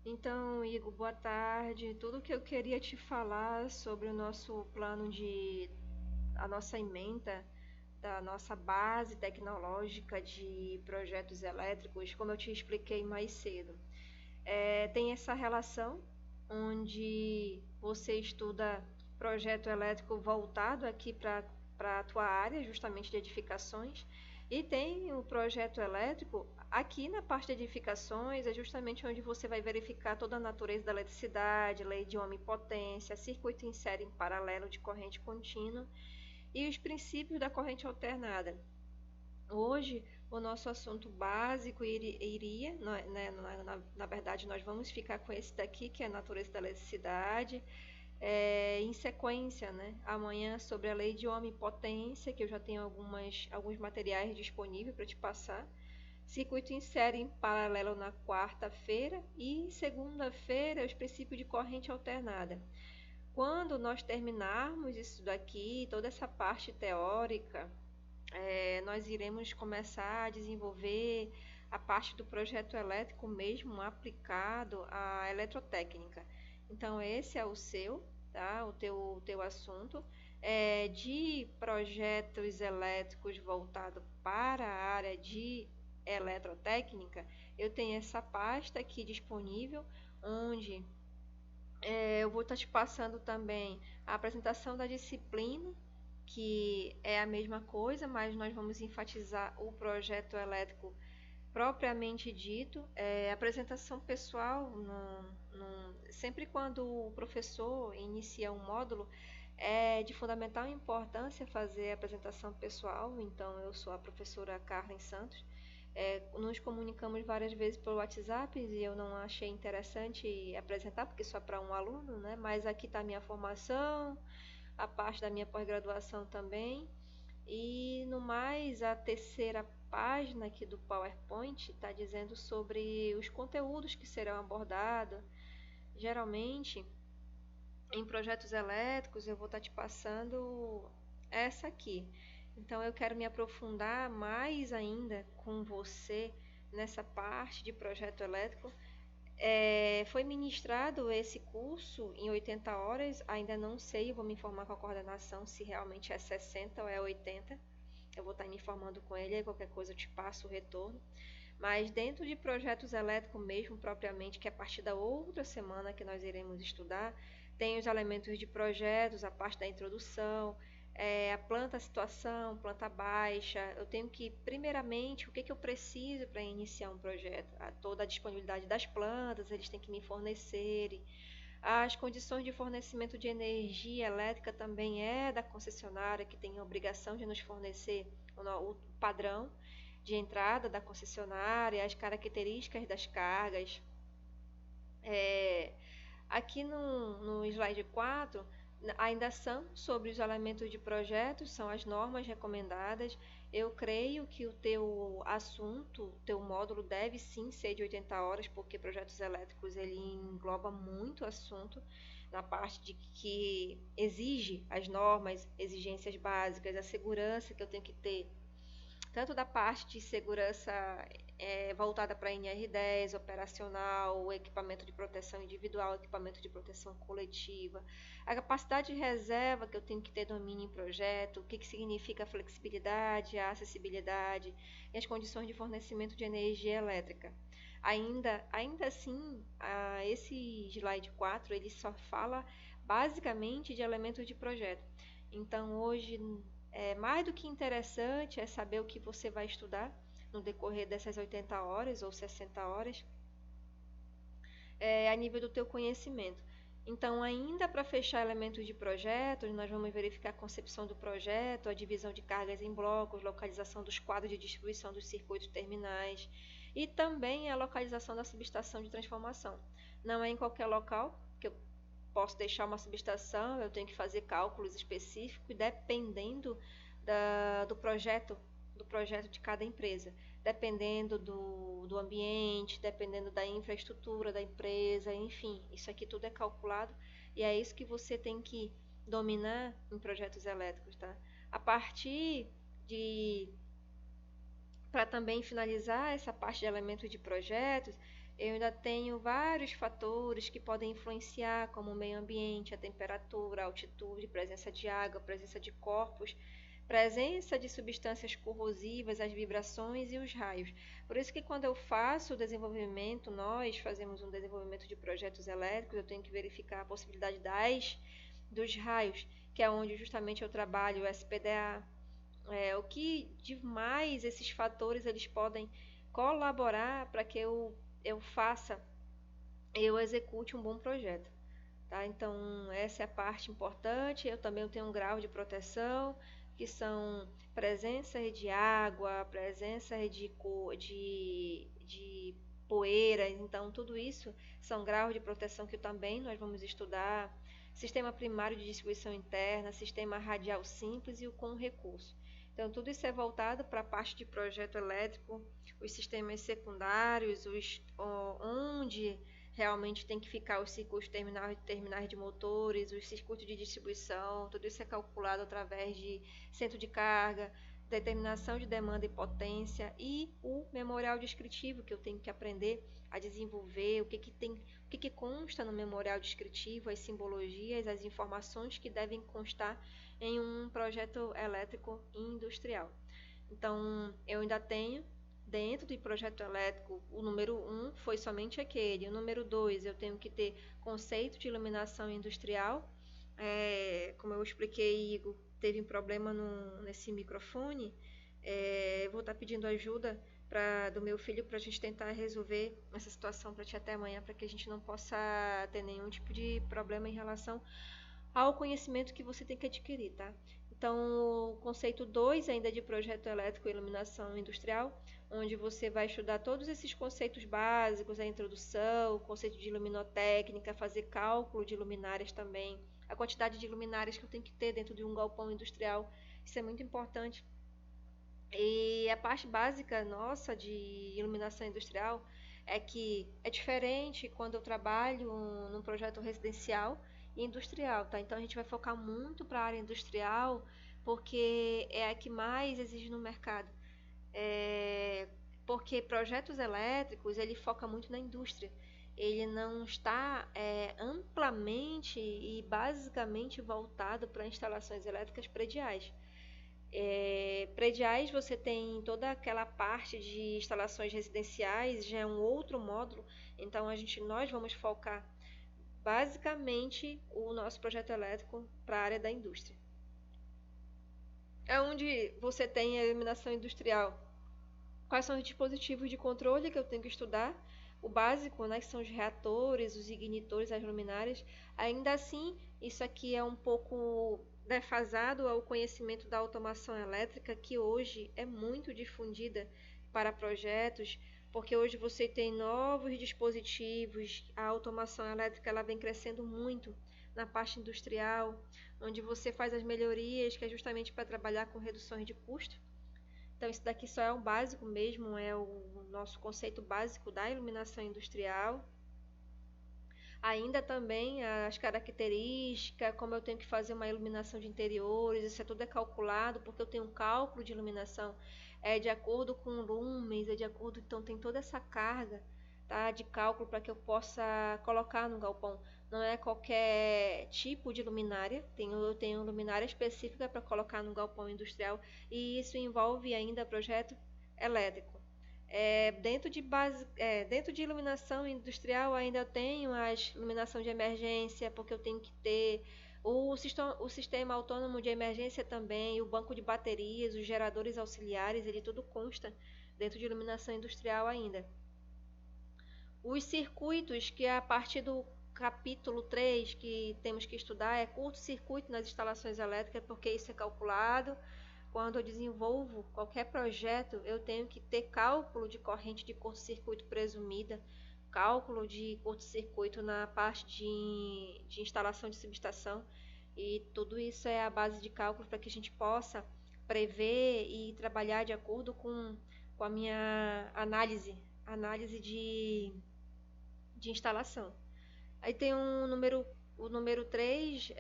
Então, Igor, boa tarde. Tudo que eu queria te falar sobre o nosso plano a nossa ementa da nossa base tecnológica de projetos elétricos, como eu te expliquei mais cedo. Tem essa relação onde você estuda projeto elétrico voltado aqui para a tua área, justamente de edificações, e tem o projeto elétrico aqui na parte de edificações, é justamente onde você vai verificar toda a natureza da eletricidade, lei de omnipotência, circuito em série em paralelo de corrente contínua e os princípios da corrente alternada. Hoje, o nosso assunto básico iria, né, na verdade, nós vamos ficar com esse daqui, que é a natureza da eletricidade, em sequência, né? Amanhã sobre a lei de omnipotência, que eu já tenho alguns materiais disponíveis para te passar. Circuito em série em paralelo na quarta-feira e segunda-feira os princípios de corrente alternada. Quando nós terminarmos isso daqui, toda essa parte teórica, nós iremos começar a desenvolver a parte do projeto elétrico mesmo aplicado à eletrotécnica. Então, esse é o seu, tá? O teu assunto. De projetos elétricos voltado para a área de eletrotécnica, eu tenho essa pasta aqui disponível, onde eu vou estar te passando também a apresentação da disciplina, que é a mesma coisa, mas nós vamos enfatizar o projeto elétrico propriamente dito. Apresentação pessoal, sempre quando o professor inicia um módulo, é de fundamental importância fazer a apresentação pessoal. Então, eu sou a professora Carmen Santos. Nos comunicamos várias vezes pelo WhatsApp e eu não achei interessante apresentar, porque só para um aluno, né? Mas aqui está a minha formação, a parte da minha pós-graduação também. E no mais, a terceira página aqui do PowerPoint está dizendo sobre os conteúdos que serão abordados. Geralmente, em projetos elétricos, eu vou estar te passando essa aqui. Então, eu quero me aprofundar mais ainda com você nessa parte de projeto elétrico. Foi ministrado esse curso em 80 horas, ainda não sei, eu vou me informar com a coordenação se realmente é 60 ou é 80. Eu vou estar me informando com ele, aí qualquer coisa eu te passo o retorno. Mas dentro de projetos elétricos mesmo, propriamente, que é a partir da outra semana que nós iremos estudar, tem os elementos de projetos, a parte da introdução, a planta situação, planta baixa. Eu tenho que, primeiramente, o que, que eu preciso para iniciar um projeto? Toda a disponibilidade das plantas, eles têm que me fornecerem. As condições de fornecimento de energia elétrica também é da concessionária, que tem a obrigação de nos fornecer o padrão de entrada da concessionária, as características das cargas. É, Aqui no slide 4 ainda são sobre os elementos de projetos, são as normas recomendadas. Eu creio que o teu assunto, o teu módulo deve sim ser de 80 horas, porque projetos elétricos ele engloba muito assunto na parte de que exige as normas, exigências básicas, a segurança que eu tenho que ter tanto da parte de segurança voltada para NR10, operacional, equipamento de proteção individual, equipamento de proteção coletiva, a capacidade de reserva que eu tenho que ter domínio em projeto, o que, que significa a flexibilidade, a acessibilidade e as condições de fornecimento de energia elétrica. Ainda assim, esse slide 4 ele só fala basicamente de elementos de projeto. Então, hoje, mais do que interessante é saber o que você vai estudar no decorrer dessas 80 horas ou 60 horas, a nível do teu conhecimento. Então, ainda para fechar elementos de projetos, nós vamos verificar a concepção do projeto, a divisão de cargas em blocos, localização dos quadros de distribuição dos circuitos terminais e também a localização da subestação de transformação. Não é em qualquer local que eu posso deixar uma subestação, eu tenho que fazer cálculos específicos dependendo do projeto de cada empresa, dependendo do ambiente, dependendo da infraestrutura da empresa, enfim, isso aqui tudo é calculado e é isso que você tem que dominar em projetos elétricos, tá? A partir de Para também finalizar essa parte de elementos de projetos, eu ainda tenho vários fatores que podem influenciar, como o meio ambiente, a temperatura, a altitude, presença de água, presença de corpos, presença de substâncias corrosivas, as vibrações e os raios. Por isso que quando eu faço o desenvolvimento, nós fazemos um desenvolvimento de projetos elétricos, eu tenho que verificar a possibilidade dos raios, que é onde justamente eu trabalho o SPDA, o que demais esses fatores eles podem colaborar para que eu execute um bom projeto. Tá? Então, essa é a parte importante. Eu também tenho um grau de proteção, que são presença de água, presença de poeira. Então, tudo isso são graus de proteção que também nós vamos estudar. Sistema primário de distribuição interna, sistema radial simples e o com recurso. Então, tudo isso é voltado para a parte de projeto elétrico, os sistemas secundários, onde realmente tem que ficar os circuitos terminais de motores, os circuitos de distribuição, tudo isso é calculado através de centro de carga, determinação de demanda e potência e o memorial descritivo que eu tenho que aprender a desenvolver, o que consta no memorial descritivo, as simbologias, as informações que devem constar em um projeto elétrico industrial. Então, eu ainda tenho dentro do projeto elétrico, o número 1 foi somente aquele. O número 2, eu tenho que ter conceito de iluminação industrial. Como eu expliquei, Igor, teve um problema nesse microfone. Vou estar pedindo ajuda do meu filho para a gente tentar resolver essa situação para ti até amanhã, para que a gente não possa ter nenhum tipo de problema em relação ao conhecimento que você tem que adquirir, tá? Então, o conceito 2 ainda de projeto elétrico e iluminação industrial, onde você vai estudar todos esses conceitos básicos, a introdução, o conceito de luminotécnica, fazer cálculo de luminárias também, a quantidade de luminárias que eu tenho que ter dentro de um galpão industrial, isso é muito importante. E a parte básica nossa de iluminação industrial é que é diferente quando eu trabalho num projeto residencial e industrial, tá? Então a gente vai focar muito para a área industrial porque é a que mais exige no mercado. É, Porque projetos elétricos ele foca muito na indústria. Ele não está amplamente e basicamente voltado para instalações elétricas prediais. Prediais você tem toda aquela parte de instalações residenciais, já é um outro módulo, então nós vamos focar basicamente o nosso projeto elétrico para a área da indústria. É onde você tem a iluminação industrial. Quais são os dispositivos de controle que eu tenho que estudar? O básico, né, que são os reatores, os ignitores, as luminárias. Ainda assim, isso aqui é um pouco defasado ao conhecimento da automação elétrica, que hoje é muito difundida para projetos, porque hoje você tem novos dispositivos, a automação elétrica ela vem crescendo muito na parte industrial, onde você faz as melhorias, que é justamente para trabalhar com reduções de custo. Então, isso daqui só é um básico mesmo, é o nosso conceito básico da iluminação industrial. Ainda também as características, como eu tenho que fazer uma iluminação de interiores, isso tudo é calculado, porque eu tenho um cálculo de iluminação de acordo com lumens, de acordo, então tem toda essa carga, tá, de cálculo para que eu possa colocar no galpão. Não é qualquer tipo de luminária, eu tenho luminária específica para colocar no galpão industrial e isso envolve ainda projeto elétrico. Dentro de iluminação industrial ainda eu tenho a iluminação de emergência, porque eu tenho que ter o sistema autônomo de emergência também, o banco de baterias, os geradores auxiliares, ele tudo consta dentro de iluminação industrial ainda. Os circuitos, que é a partir do capítulo 3 que temos que estudar, é curto-circuito nas instalações elétricas, porque isso é calculado. Quando eu desenvolvo qualquer projeto, eu tenho que ter cálculo de corrente de curto-circuito presumida, cálculo de curto-circuito na parte de instalação de subestação, e tudo isso é a base de cálculo para que a gente possa prever e trabalhar de acordo com a minha análise de instalação. Aí tem o número 3,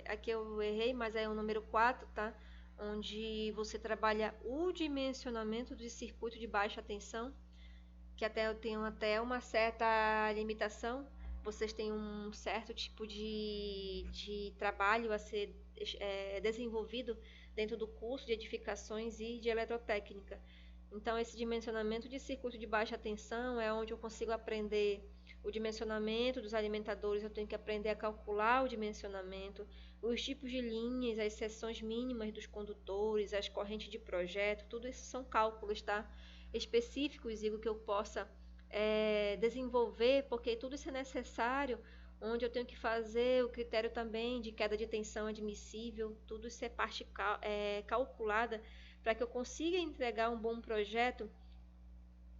aqui eu errei, mas é o número 4, tá? Onde você trabalha o dimensionamento de circuito de baixa tensão. que até eu tenho até uma certa limitação. Vocês têm um certo tipo de trabalho a ser desenvolvido dentro do curso de edificações e de eletrotécnica. Então, esse dimensionamento de circuito de baixa tensão é onde eu consigo aprender o dimensionamento dos alimentadores, eu tenho que aprender a calcular o dimensionamento, os tipos de linhas, as seções mínimas dos condutores, as correntes de projeto, tudo isso são cálculos, tá? Específicos, Igor, que eu possa desenvolver, porque tudo isso é necessário, onde eu tenho que fazer o critério também de queda de tensão admissível, tudo isso é parte calculada para que eu consiga entregar um bom projeto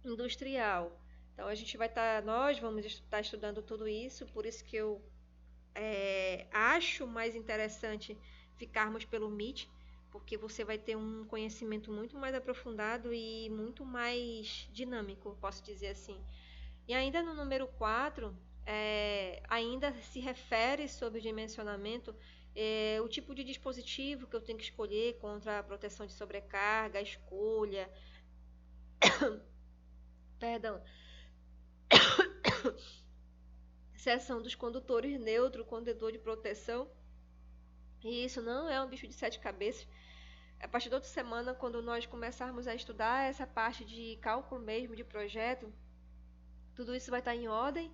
industrial. Então a gente vai nós vamos estar estudando tudo isso, por isso que eu acho mais interessante ficarmos pelo MIT, porque você vai ter um conhecimento muito mais aprofundado e muito mais dinâmico, posso dizer assim. E ainda no número 4, ainda se refere sobre o dimensionamento, o tipo de dispositivo que eu tenho que escolher contra a proteção de sobrecarga, a escolha, perdão, seção dos condutores neutro, condutor de proteção. E isso não é um bicho de sete cabeças. A partir da outra semana, quando nós começarmos a estudar essa parte de cálculo mesmo, de projeto, tudo isso vai estar em ordem.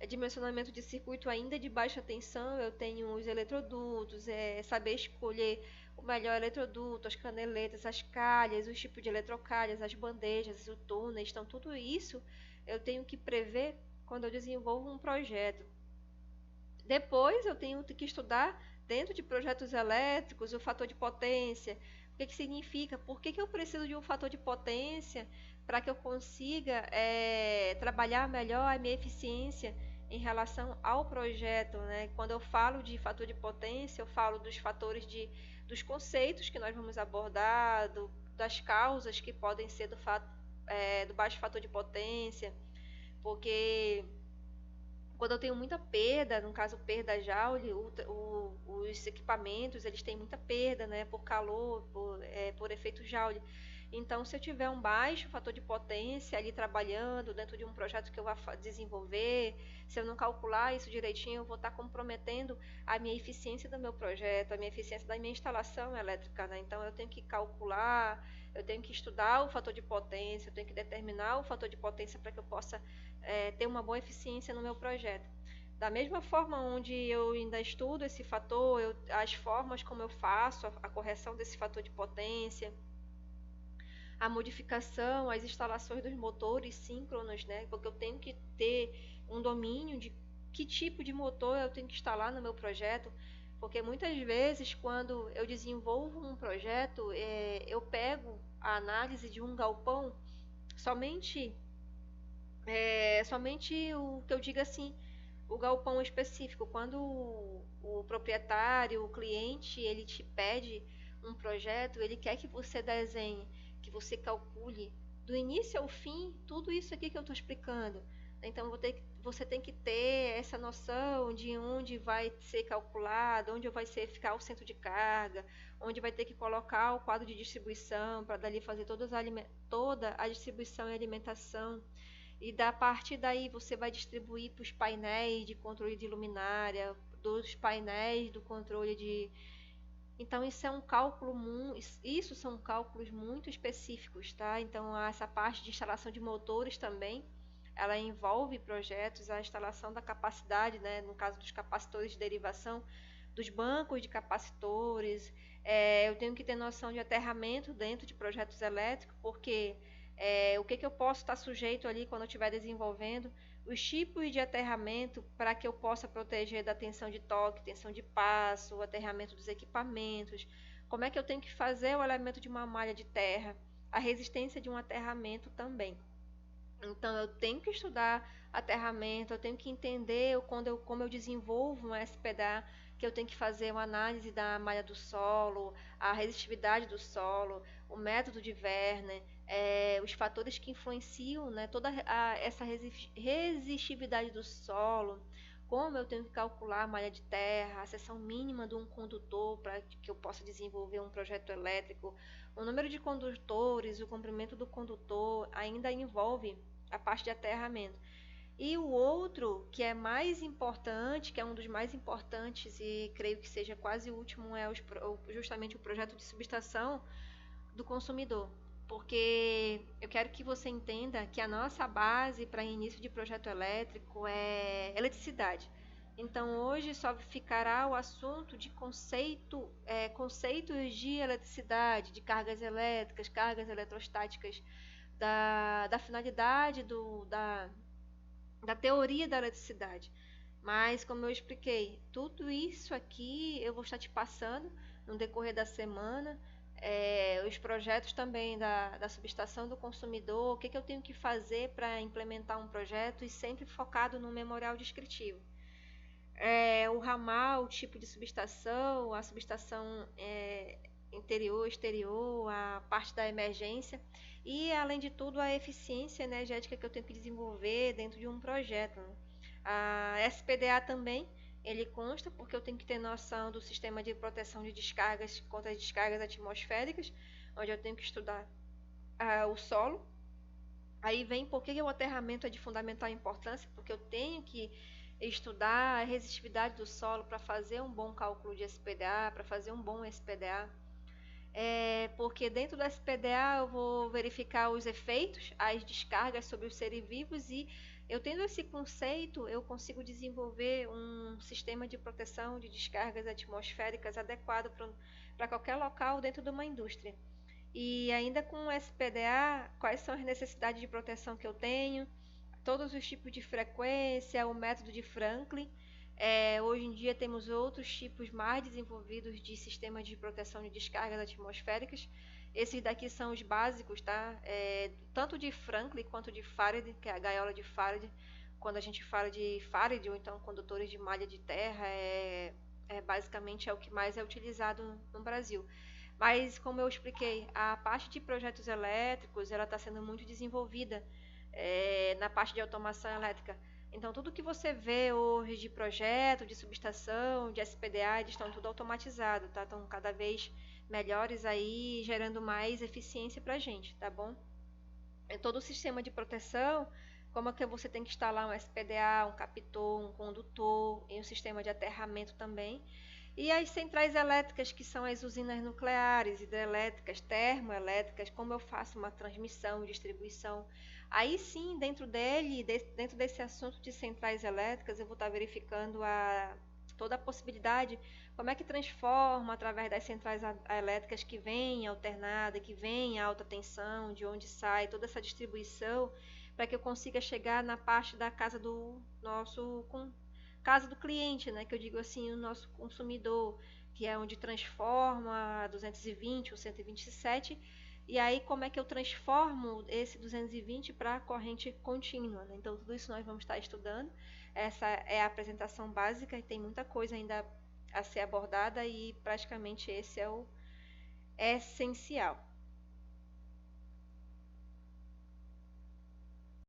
Dimensionamento de circuito ainda de baixa tensão, eu tenho os eletrodutos, saber escolher o melhor eletroduto, as caneletas, as calhas, os tipos de eletrocalhas, as bandejas, os túneis, então tudo isso eu tenho que prever quando eu desenvolvo um projeto. Depois eu tenho que estudar dentro de projetos elétricos o fator de potência. O que significa? Por que eu preciso de um fator de potência para que eu consiga trabalhar melhor a minha eficiência em relação ao projeto, né? Quando eu falo de fator de potência, eu falo dos fatores dos conceitos que nós vamos abordar, das causas que podem ser do baixo fator de potência, porque quando eu tenho muita perda, no caso perda Joule, os equipamentos eles têm muita perda, né, por calor, por efeito Joule. Então, se eu tiver um baixo fator de potência ali trabalhando dentro de um projeto que eu vou desenvolver, se eu não calcular isso direitinho, eu vou estar comprometendo a minha eficiência do meu projeto, a minha eficiência da minha instalação elétrica, né? Então, eu tenho que calcular, eu tenho que estudar o fator de potência, eu tenho que determinar o fator de potência para que eu possa ter uma boa eficiência no meu projeto. Da mesma forma onde eu ainda estudo esse fator, as formas como eu faço a correção desse fator de potência, a modificação, as instalações dos motores síncronos, né? Porque eu tenho que ter um domínio de que tipo de motor eu tenho que instalar no meu projeto, porque muitas vezes quando eu desenvolvo um projeto, eu pego a análise de um galpão somente somente o que eu digo assim, o galpão específico. Quando o proprietário, o cliente, ele te pede um projeto, ele quer que você desenhe, que você calcule do início ao fim tudo isso aqui que eu estou explicando. Então você tem que ter essa noção de onde vai ser calculado, onde vai ficar o centro de carga, onde vai ter que colocar o quadro de distribuição para dali fazer toda a distribuição e alimentação. E da partir daí você vai distribuir para os painéis de controle de luminária, dos painéis do controle de. Então isso é um cálculo isso são cálculos muito específicos, tá? Então essa parte de instalação de motores também, ela envolve projetos, a instalação da capacidade, né? No caso dos capacitores de derivação, dos bancos de capacitores. Eu tenho que ter noção de aterramento dentro de projetos elétricos, porque o que eu posso estar sujeito ali quando eu estiver desenvolvendo, os tipos de aterramento para que eu possa proteger da tensão de toque, tensão de passo, o aterramento dos equipamentos, como é que eu tenho que fazer o elemento de uma malha de terra, a resistência de um aterramento também. Então eu tenho que estudar aterramento, eu tenho que entender como eu desenvolvo um SPDA, que eu tenho que fazer uma análise da malha do solo, a resistividade do solo, o método de Werner, os fatores que influenciam, né, toda essa resistividade do solo, como eu tenho que calcular a malha de terra, a seção mínima de um condutor para que eu possa desenvolver um projeto elétrico, o número de condutores, o comprimento do condutor, ainda envolve a parte de aterramento. E o outro, que é mais importante, que é um dos mais importantes e creio que seja quase o último, é justamente o projeto de subestação do consumidor. Porque eu quero que você entenda que a nossa base para início de projeto elétrico é eletricidade. Então hoje só ficará o assunto de conceitos de eletricidade, de cargas elétricas, cargas eletrostáticas, da finalidade da teoria da eletricidade. Mas, como eu expliquei, tudo isso aqui eu vou estar te passando no decorrer da semana. Os projetos também da subestação do consumidor, o que eu tenho que fazer para implementar um projeto e sempre focado no memorial descritivo. O ramal, o tipo de subestação, a subestação interior, exterior, a parte da emergência e, além de tudo, a eficiência energética que eu tenho que desenvolver dentro de um projeto, né? A SPDA também, ele consta porque eu tenho que ter noção do sistema de proteção de descargas contra as descargas atmosféricas, onde eu tenho que estudar o solo. Aí vem por que o aterramento é de fundamental importância, porque eu tenho que estudar a resistividade do solo para fazer um bom cálculo de SPDA, para fazer um bom SPDA. Porque dentro do SPDA eu vou verificar os efeitos, as descargas sobre os seres vivos e eu tendo esse conceito, eu consigo desenvolver um sistema de proteção de descargas atmosféricas adequado para qualquer local dentro de uma indústria. E ainda com o SPDA, quais são as necessidades de proteção que eu tenho, todos os tipos de frequência, o método de Franklin. Hoje em dia temos outros tipos mais desenvolvidos de sistemas de proteção de descargas atmosféricas. Esses daqui são os básicos, tá? Tanto de Franklin quanto de Faraday, que é a gaiola de Faraday. Quando a gente fala de Faraday, ou então condutores de malha de terra, basicamente é o que mais é utilizado no Brasil. Mas, como eu expliquei, a parte de projetos elétricos ela está sendo muito desenvolvida na parte de automação elétrica. Então, tudo que você vê hoje de projeto, de subestação, de SPDA, eles estão tudo automatizado, tá? Estão cada vez melhores aí, gerando mais eficiência para a gente, tá bom? Todo o sistema de proteção, como é que você tem que instalar um SPDA, um captor, um condutor e um sistema de aterramento também. E as centrais elétricas, que são as usinas nucleares, hidrelétricas, termoelétricas, como eu faço uma transmissão, distribuição. Aí sim, dentro desse assunto de centrais elétricas, eu vou estar verificando toda a possibilidade, como é que transforma através das centrais elétricas que vem alternada, que vem alta tensão, de onde sai toda essa distribuição, para que eu consiga chegar na parte da casa do nosso casa do cliente, né, que eu digo assim, o nosso consumidor, que é onde transforma a 220 ou 127, e aí como é que eu transformo esse 220 para a corrente contínua, né? Então tudo isso nós vamos estar estudando. Essa é a apresentação básica e tem muita coisa ainda a ser abordada e praticamente esse é o essencial.